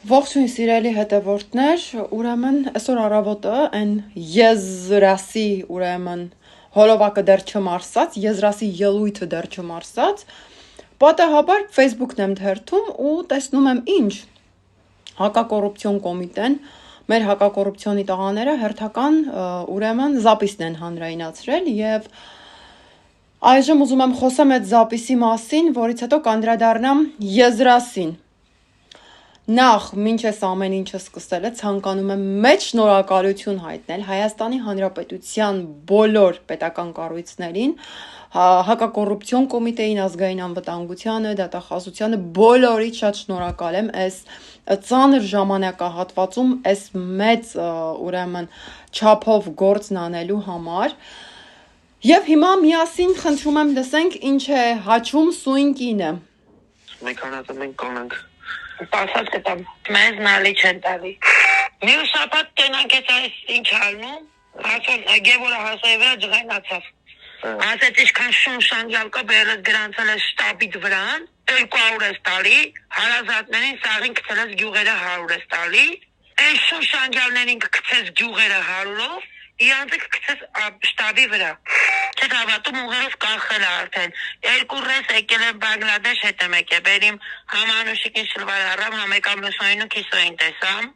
Ողջույն սիրելի հետևորդներ, ուրեմն այսօր առավոտը այն եզրասի ուրեմն հոլովակը դեռ չմարսած, եզրասի ելույթը դեռ չմարսած, պատահաբար Facebook-ն եմ թերթում ու տեսնում եմ ինչ հակակոռուպցիոն կոմիտեն, մեր հակակոռուպցիոնի տղաները հերթական ուրեմն զապիսն են հանրայնացրել եւ այժմ ուզում եմ խոսեմ այդ զապիսի մասին, որից հետո կանդրադառնամ եզրասին։ Նախ, մինչ այս ամեն ինչը սկսել է, ցանկանում եմ մեծ շնորհակալություն հայտնել Հայաստանի Հանրապետության բոլոր պետական կառույցներին, հակակոռուպցիոն կոմիտեին, ազգային անվտանգությանը, դատախազությանը, բոլորից շատ շնորհակալ եմ այս ծանր ժամանակահատվածում այս մեծ ուրեմն չափով գործն անելու համար։ Եվ հիմա միասին խնդրում եմ լսենք ինչ է հաչում սույն կինը։ Մենք հանածը մենք կանենք Պասած կտամ, մեզ նալի չեն տալի։ Մյուս շաբաթ կենանք այս ինչ ալնում, հասոն Գևորը հասայի վրա ջղայնացավ։ Ասեց ինչքան շուն շանջալ կա, բերես գրանցել ես շտաբից վրան, 200 ես տալի, հարազատներին սաղին կցել ես գյուղերը 100 ես տալի, այն շուն շանջալներին կցես գյուղերը 100-ով, իրանցը կցես շտաբի վրա։ Չեք հավատում ուղերով կախել արդեն։ 2 ռես եկել եմ Բանգլադեշ հետ եմ եկել, բերիմ Համանուշիկին շլվար առամ, համեկամ լուսոյին ու կիսոյին տեսամ,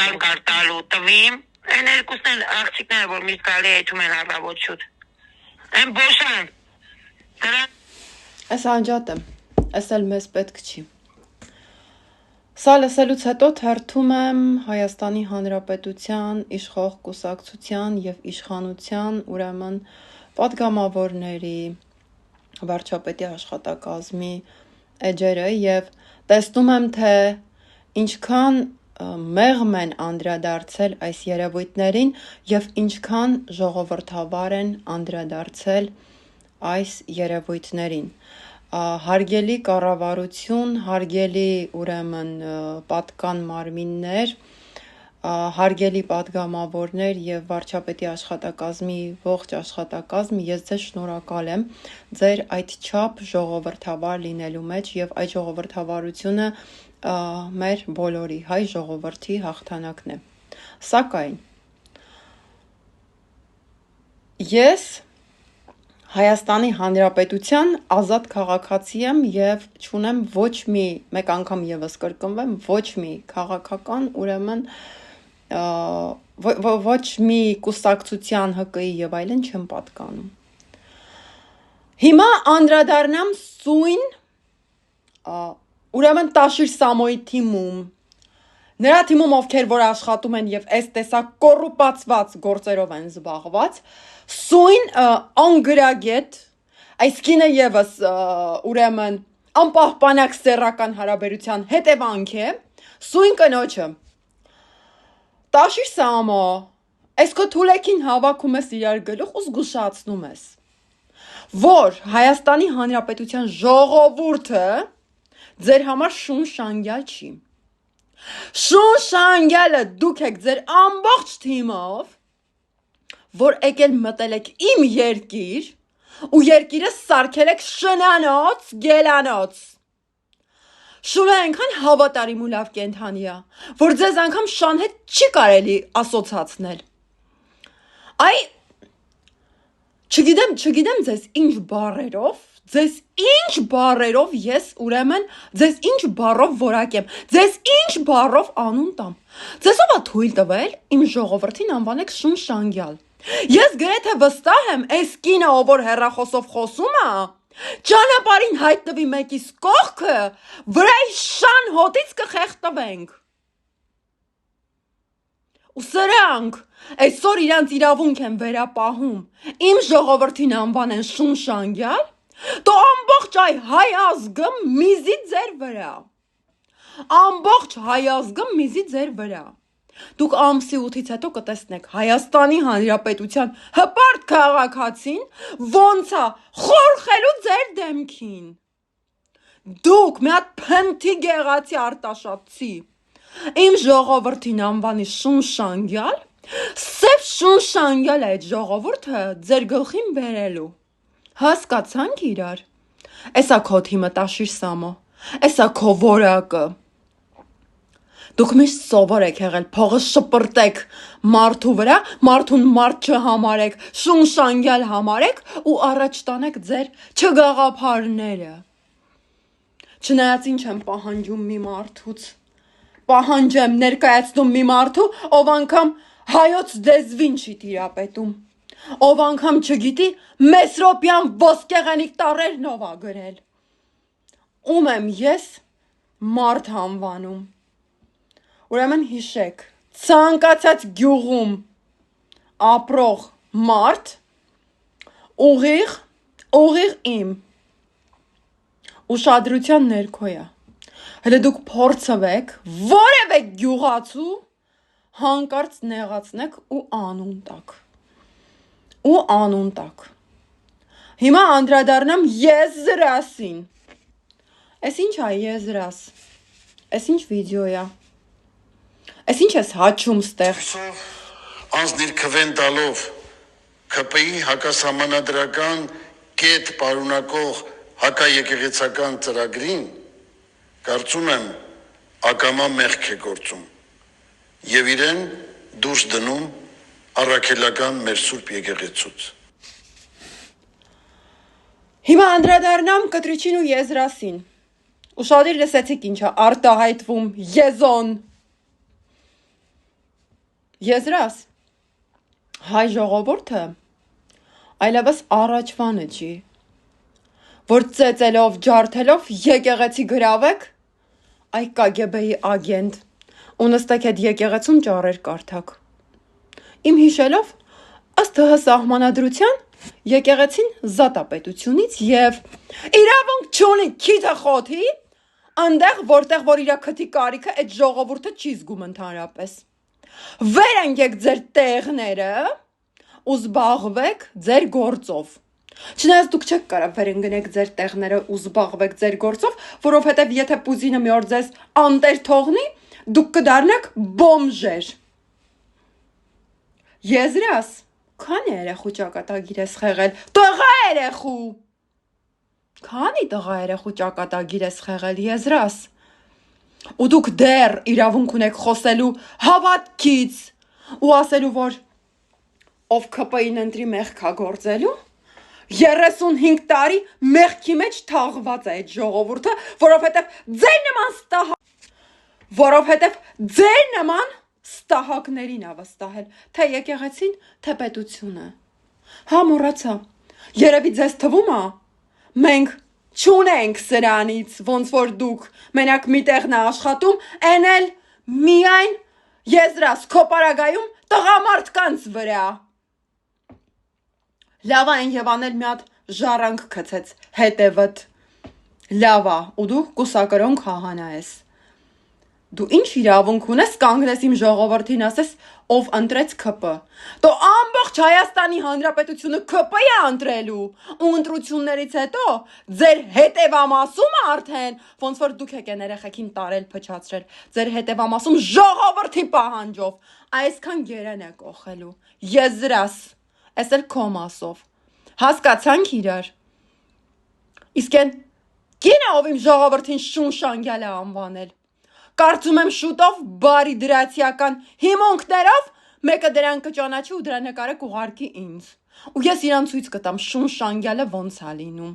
բանկար տալու տվիմ, այն երկուսն են աղջիկները, որ միշտ գալի եթում են առավոտ շուտ։ Այն բոշան, Այս անջատ եմ, այս էլ մեզ պետք չի։ Սա լսելուց հետո թերթում եմ Հայաստանի Հանրապետության իշխող կուսակցության եւ իշխանության ուրեմն պատգամավորների վարչապետի աշխատակազմի էջերը եւ տեսնում եմ թե ինչքան մեղմ են անդրադարձել այս երևույթներին եւ ինչքան ժողովրդավար են անդրադարձել այս երևույթներին հարգելի կառավարություն, հարգելի ուրեմն պատկան մարմիններ, հարգելի պատգամավորներ եւ վարչապետի աշխատակազմի ողջ աշխատակազմ, ես ձեզ շնորհակալ եմ ձեր այդ չափ ժողովրդավար լինելու մեջ եւ այդ ժողովրդավարությունը մեր բոլորի հայ ժողովրդի հաղթանակն է։ Սակայն ես Հայաստանի Հանրապետության ազատ քաղաքացի եմ եւ չունեմ ոչ մի մեկ անգամ եւս կրկնվեմ ոչ մի քաղաքական ուրեմն ոչ մի կուսակցության ՀԿ-ի եւ այլն չեմ պատկանում։ Հիմա անդրադառնամ սույն ուրեմն Տաշիր Սամոյի թիմում նրա թիմում ովքեր որ աշխատում են եւ այս տեսակ կոռուպացված գործերով են զբաղված սույն անգրագետ այս կինը եւս ուրեմն անպահպանակ սեռական հարաբերության հետևանք է սույն կնոջը Տաշիր Սամո այս քո թուլեկին հավաքում ես իրար գլուխ ու զգուշացնում ես որ Հայաստանի Հանրապետության ժողովուրդը ձեր համար շուն շանգյալ չի Շուն շանգյալը դուք եք ձեր ամբողջ թիմով որ եկել մտել եք իմ երկիր ու երկիրը սարքել եք շնանոց գելանոց Շունը այնքան հավատարիմ ու լավ կենդանի է որ ձեզ անգամ շան հետ չի կարելի ասոցացնել Այ չգիտեմ ձեզ ինչ բառերով ես ուրեմն ձեզ ինչ բառով որակեմ ձեզ ինչ բառով անուն տամ ձեզ ով է թույլ տվել իմ ժողովրդին անվանեք շուն շանգյալ Ես գրեթե վստահ եմ այս կինը ով որ հեռախոսով խոսում է ճանապարհին հայտնվի մեկիս կողքը վրայի շան հոտից կխեղտվենք Ու սրանք այսօր իրանց իրավունք են վերապահում իմ ժողովրդին անվանեն շուն շանգյալ Դու ամբողջ հայ ազգը միզի ձեր վրա Ամբողջ հայ ազգը միզի ձեր վրա Դուք ամսի 8-ից հետո կտեսնեք Հայաստանի Հանրապետության հպարտ քաղաքացին ոնց է խորխելու ձեր դեմքին Դուք մի հատ փնթի գեղացի արտաշատցի Իմ ժողովրդին անվանի շուն շանգյալ Սև շուն շանգյալ է այդ ժողովուրդը ձեր գլխին բերելու Հասկացանք իրար Էսա քո թիմը Տաշիր Սամո Էսա քո որակը Դուք միշտ սովոր եք եղել փողը շպրտեք մարդու վրա, մարդուն մարդ չհամարեք, շունշանգյալ համարեք ու առաջ տանեք ձեր չգաղափարները։ Չնայած ինչ եմ պահանջում մի մարդուց, պահանջեմ ներկայացնում մի մարդու, ով անգամ հայոց դեզվին չի տիրապետում, ով անգամ չգիտի Մեսրոպյան ոսկեղենիկ տառերն ով ա գրել։ Ում եմ ես մարդ անվանում։ Ուրեմն հիշեք, ցանկացած գյուղում ապրող մարդ ուղիղ իմ ուշադրության ներքո է։ Հələ դուք փորձվեք որևէ գյուղացու հանկարծ նեղացնեք ու անուն տակ։ Հիմա անդրադառնամ եզրասին։ Էս ինչ է եզրաս։ Էս ինչ վիդեո է։ Էս ինչ ես հաչում ստեղ։ Անձնիր քվեն տալով ՔՊ-ի հակասահմանադրական կետ պարունակող հակաեկեղեցական ծրագրին, կարծում եմ, ակամա մեղք է գործում եւ իրեն դուրս դնում առաքելական մեր Սուրբ եկեղեցուց։ Հիմա անդրադառնամ կտրիչին ու եզրասին։ Ուշադիր լսեցիք ինչ է արտահայտվում եզոն։ Եզրաս, հայ ժողովուրդը այլևս առաջվանը չի, որ ծեծելով, ջարդելով եկեղեցի գրավեք, այ KGB-ի ագենտ, ու նստեք այդ եկեղեցում ճառեր կարդաք։ Իմ հիշելով, ըստ ՀՀ սահմանադրության, եկեղեցին զատապետությունից եւ իրավունք չունի քիթը խոթի, այնտեղ որտեղ որ իրա քթի կարիքը այդ ժողովուրդը չի զգում ընդհանրապես։ Վեր ընկեք ձեր տեղները ու զբաղվեք ձեր գործով։ Չնայած դուք չեք կարող վեր ընկնեք ձեր տեղները ու զբաղվեք ձեր գործով, որովհետև եթե Պուտինը մի օր ձեզ անտեր թողնի, դուք կդառնաք բոմժեր։ Եզրաս, քանի երեխու ճակատագիր ես խեղել։ Տղա երեխու։ Քանի տղա երեխու ճակատագիր ես խեղել, եզրաս։ Ու դուք դեռ իրավունք ունեք խոսելու հավատքից ու ասելու, որ ով ՔՊ-ին ընտրի մեղքա գործելու, 35 տարի մեղքի մեջ թաղված է այդ ժողովուրդը, որովհետև ձեր նման ստահակներին ա վստահել, թե եկեղեցին, թե պետությունը։ Հա մոռացա, երևի ձեզ թվում ա, մենք չունենք սրանից, ոնց որ դուք, մենակ մի տեղն է աշխատում, են էլ միայն եզրաս քո պարագայում տղամարդկանց վրա։ Լավ այն Եվան էլ մի հատ ժառանգ գցեց հետևդ։ Լավ ա, ու դու կուսակրոն քահանա ես։ Դու ինչ իրավունք ունես կանգնես իմ ժողովրդին ասես ով ընտրեց ՔՊ։ Դու ամբողջ Հայաստանի Հանրապետությունը ՔՊ է ընտրելու ու ընտրություններից հետո ձեր հետևամասումը արդեն ոնց որ դուք եք են երեխեքին տարել փչացրել ձեր հետևամասում ժողովրդի պահանջով այսքան գերան է կողելու եզրաս էս էլ քո մասով հասկացանք իրար իսկ են կինը ով իմ ժողովրդին շունշանգյալ է անվանել Կարծում եմ շուտով բարի դրացիական հիմունքներով մեկը դրան կճանաչի ու դրա նկարը կուղարկի ինձ։ Ու ես իրան ցույց կտամ շունշանգյալը ոնց է լինում։